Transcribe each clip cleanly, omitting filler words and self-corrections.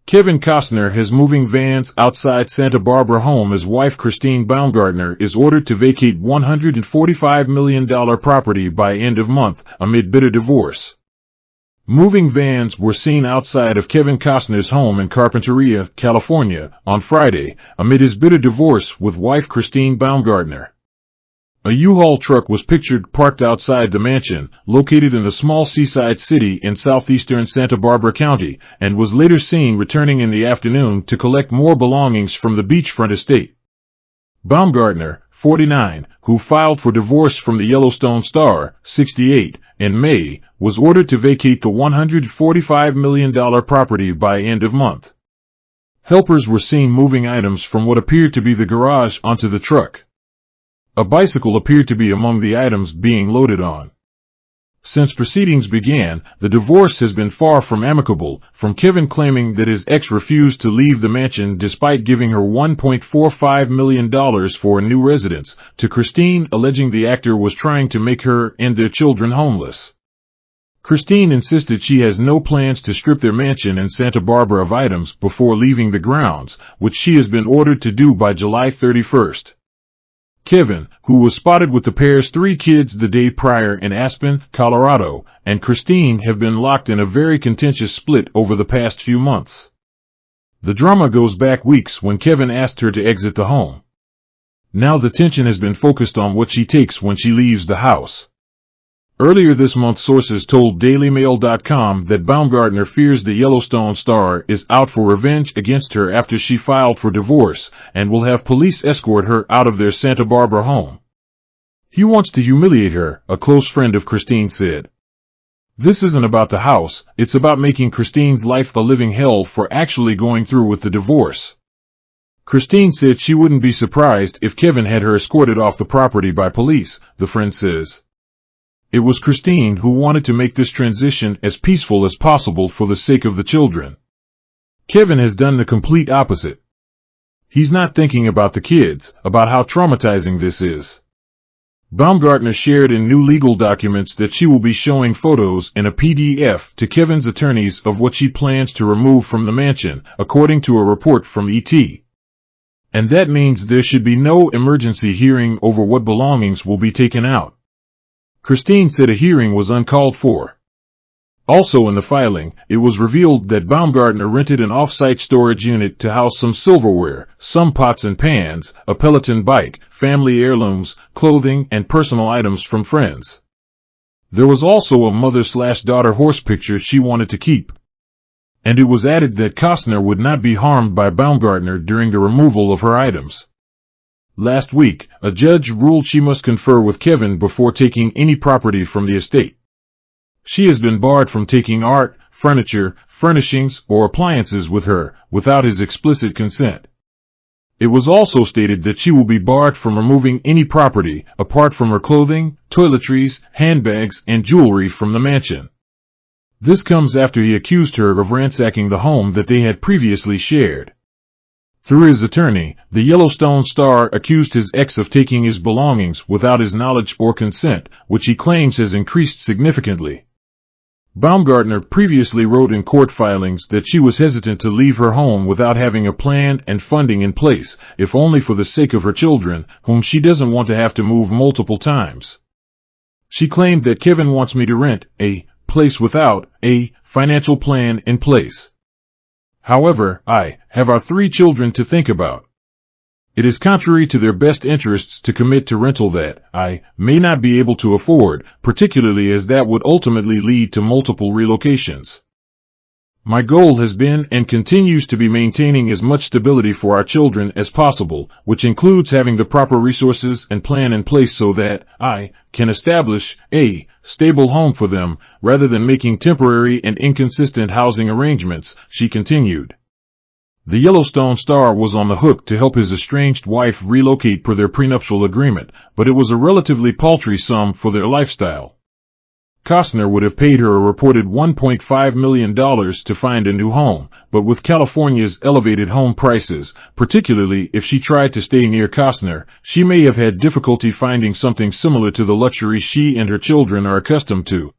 Kevin Costner has moving VANS outside Santa Barbara home as wife Christine Baumgartner is ordered to vacate $145 million property by end of month amid bitter divorce. Moving vans were seen outside of Kevin Costner's home in Carpinteria, California, on Friday, amid his bitter divorce with wife Christine Baumgartner. A U-Haul truck was pictured parked outside the mansion, located in a small seaside city in southeastern Santa Barbara County, and was later seen returning in the afternoon to collect more belongings from the beachfront estate. Baumgartner, 49, who filed for divorce from the Yellowstone star, 68, in May, was ordered to vacate the $145 million property by end of month. Helpers were seen moving items from what appeared to be the garage onto the truck. A bicycle appeared to be among the items being loaded on. Since proceedings began, the divorce has been far from amicable, from Kevin claiming that his ex refused to leave the mansion despite giving her $1.45 million for a new residence, to Christine alleging the actor was trying to make her and their children homeless. Christine insisted she has no plans to strip their mansion in Santa Barbara of items before leaving the grounds, which she has been ordered to do by July 31st. Kevin, who was spotted with the pair's 3 kids the day prior in Aspen, Colorado, and Christine have been locked in a very contentious split over the past few months. The drama goes back weeks when Kevin asked her to exit the home. Now the tension has been focused on what she takes when she leaves the house. Earlier this month, sources told DailyMail.com that Baumgartner fears the Yellowstone star is out for revenge against her after she filed for divorce, and will have police escort her out of their Santa Barbara home. He wants to humiliate her, a close friend of Christine said. This isn't about the house, it's about making Christine's life a living hell for actually going through with the divorce. Christine said she wouldn't be surprised if Kevin had her escorted off the property by police, the friend says. It was Christine who wanted to make this transition as peaceful as possible for the sake of the children. Kevin has done the complete opposite. He's not thinking about the kids, about how traumatizing this is. Baumgartner shared in new legal documents that she will be showing photos in a PDF to Kevin's attorneys of what she plans to remove from the mansion, according to a report from ET. And that means there should be no emergency hearing over what belongings will be taken out. Christine said a hearing was uncalled for. Also in the filing, it was revealed that Baumgartner rented an off-site storage unit to house some silverware, some pots and pans, a Peloton bike, family heirlooms, clothing, and personal items from friends. There was also a mother-slash-daughter horse picture she wanted to keep. And it was added that Costner would not be harmed by Baumgartner during the removal of her items. Last week, a judge ruled she must confer with Kevin before taking any property from the estate. She has been barred from taking art, furniture, furnishings, or appliances with her, without his explicit consent. It was also stated that she will be barred from removing any property, apart from her clothing, toiletries, handbags, and jewelry from the mansion. This comes after he accused her of ransacking the home that they had previously shared. Through his attorney, the Yellowstone star accused his ex of taking his belongings without his knowledge or consent, which he claims has increased significantly. Baumgartner previously wrote in court filings that she was hesitant to leave her home without having a plan and funding in place, if only for the sake of her children, whom she doesn't want to have to move multiple times. She claimed that Kevin wants me to rent a place without a financial plan in place. However, I have our 3 children to think about. It is contrary to their best interests to commit to rental that I may not be able to afford, particularly as that would ultimately lead to multiple relocations. My goal has been and continues to be maintaining as much stability for our children as possible, which includes having the proper resources and plan in place so that I can establish a stable home for them, rather than making temporary and inconsistent housing arrangements, she continued. The Yellowstone star was on the hook to help his estranged wife relocate per their prenuptial agreement, but it was a relatively paltry sum for their lifestyle. Costner would have paid her a reported $1.5 million to find a new home, but with California's elevated home prices, particularly if she tried to stay near Costner, she may have had difficulty finding something similar to the luxury she and her children are accustomed to.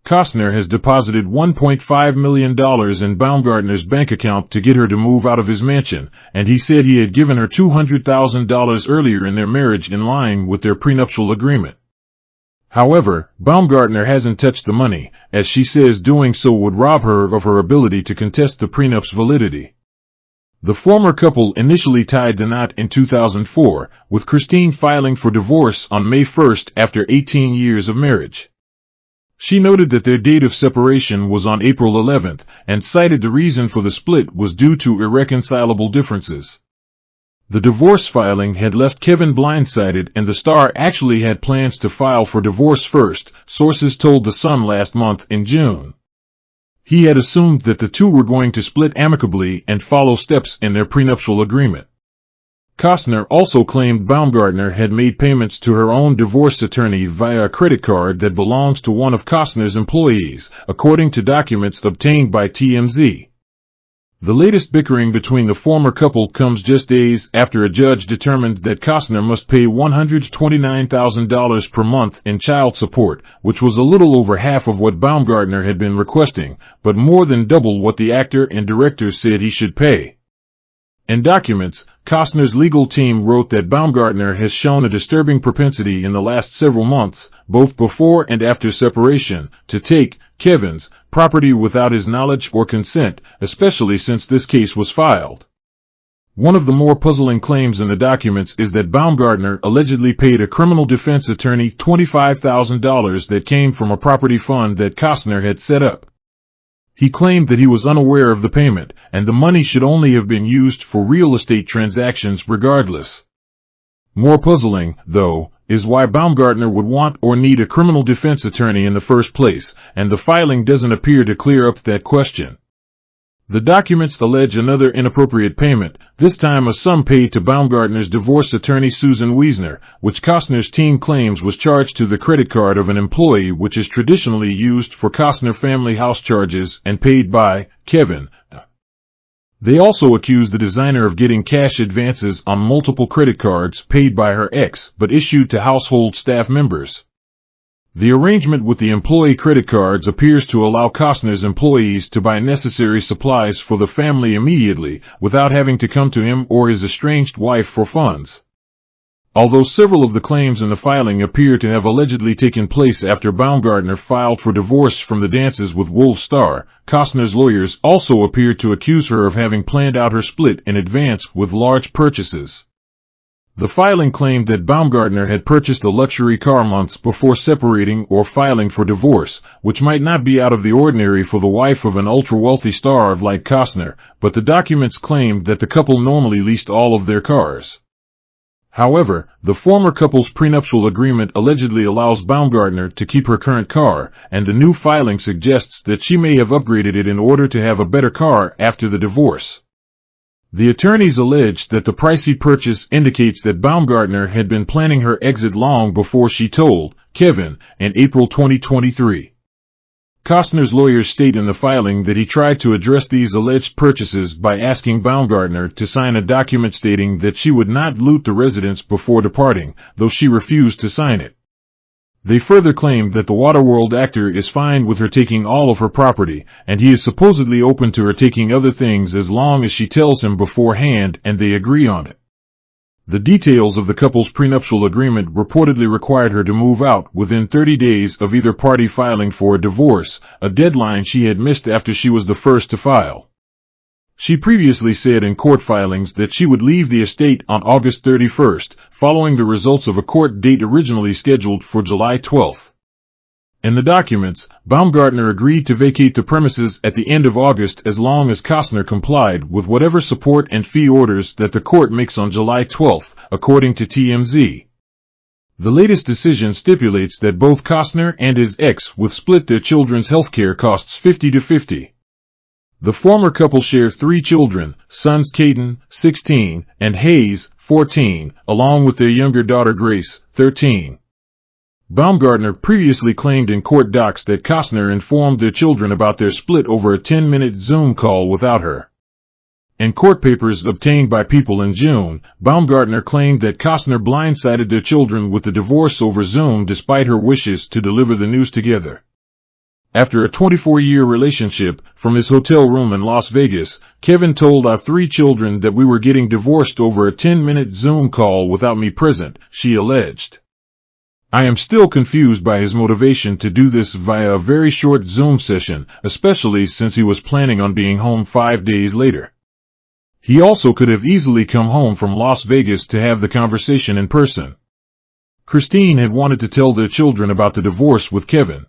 Costner has deposited $1.5 million in Baumgartner's bank account to get her to move out of his mansion, and he said he had given her $200,000 earlier in their marriage in line with their prenuptial agreement. However, Baumgartner hasn't touched the money, as she says doing so would rob her of her ability to contest the prenup's validity. The former couple initially tied the knot in 2004, with Christine filing for divorce on May 1 after 18 years of marriage. She noted that their date of separation was on April 11 and cited the reason for the split was due to irreconcilable differences. The divorce filing had left Kevin blindsided, and the star actually had plans to file for divorce first, sources told The Sun last month in June. He had assumed that the two were going to split amicably and follow steps in their prenuptial agreement. Costner also claimed Baumgartner had made payments to her own divorce attorney via a credit card that belongs to one of Costner's employees, according to documents obtained by TMZ. The latest bickering between the former couple comes just days after a judge determined that Costner must pay $129,000 per month in child support, which was a little over half of what Baumgartner had been requesting, but more than double what the actor and director said he should pay. In documents, Costner's legal team wrote that Baumgartner has shown a disturbing propensity in the last several months, both before and after separation, to take Kevin's property without his knowledge or consent, especially since this case was filed. One of the more puzzling claims in the documents is that Baumgartner allegedly paid a criminal defense attorney $25,000 that came from a property fund that Costner had set up. He claimed that he was unaware of the payment, and the money should only have been used for real estate transactions regardless. More puzzling, though, is why Baumgartner would want or need a criminal defense attorney in the first place, and the filing doesn't appear to clear up that question. The documents allege another inappropriate payment, this time a sum paid to Baumgartner's divorce attorney Susan Wiesner, which Costner's team claims was charged to the credit card of an employee, which is traditionally used for Costner family house charges and paid by Kevin. They also accuse the designer of getting cash advances on multiple credit cards paid by her ex but issued to household staff members. The arrangement with the employee credit cards appears to allow Costner's employees to buy necessary supplies for the family immediately, without having to come to him or his estranged wife for funds. Although several of the claims in the filing appear to have allegedly taken place after Baumgartner filed for divorce from the Dances with Wolves star, Costner's lawyers also appear to accuse her of having planned out her split in advance with large purchases. The filing claimed that Baumgartner had purchased a luxury car months before separating or filing for divorce, which might not be out of the ordinary for the wife of an ultra-wealthy star like Costner, but the documents claimed that the couple normally leased all of their cars. However, the former couple's prenuptial agreement allegedly allows Baumgartner to keep her current car, and the new filing suggests that she may have upgraded it in order to have a better car after the divorce. The attorneys alleged that the pricey purchase indicates that Baumgartner had been planning her exit long before she told Kevin in April 2023. Costner's lawyers state in the filing that he tried to address these alleged purchases by asking Baumgartner to sign a document stating that she would not loot the residence before departing, though she refused to sign it. They further claimed that the Waterworld actor is fine with her taking all of her property, and he is supposedly open to her taking other things as long as she tells him beforehand and they agree on it. The details of the couple's prenuptial agreement reportedly required her to move out within 30 days of either party filing for a divorce, a deadline she had missed after she was the first to file. She previously said in court filings that she would leave the estate on August 31st, following the results of a court date originally scheduled for July 12th. In the documents, Baumgartner agreed to vacate the premises at the end of August as long as Costner complied with whatever support and fee orders that the court makes on July 12th, according to TMZ. The latest decision stipulates that both Costner and his ex would split their children's healthcare costs 50-50. The former couple shares 3 children, sons Caden, 16, and Hayes, 14, along with their younger daughter Grace, 13. Baumgartner previously claimed in court docs that Costner informed their children about their split over a 10-minute Zoom call without her. In court papers obtained by People in June, Baumgartner claimed that Costner blindsided their children with the divorce over Zoom despite her wishes to deliver the news together. After a 24-year relationship, from his hotel room in Las Vegas, Kevin told our 3 children that we were getting divorced over a 10-minute Zoom call without me present, she alleged. I am still confused by his motivation to do this via a very short Zoom session, especially since he was planning on being home 5 days later. He also could have easily come home from Las Vegas to have the conversation in person. Christine had wanted to tell their children about the divorce with Kevin.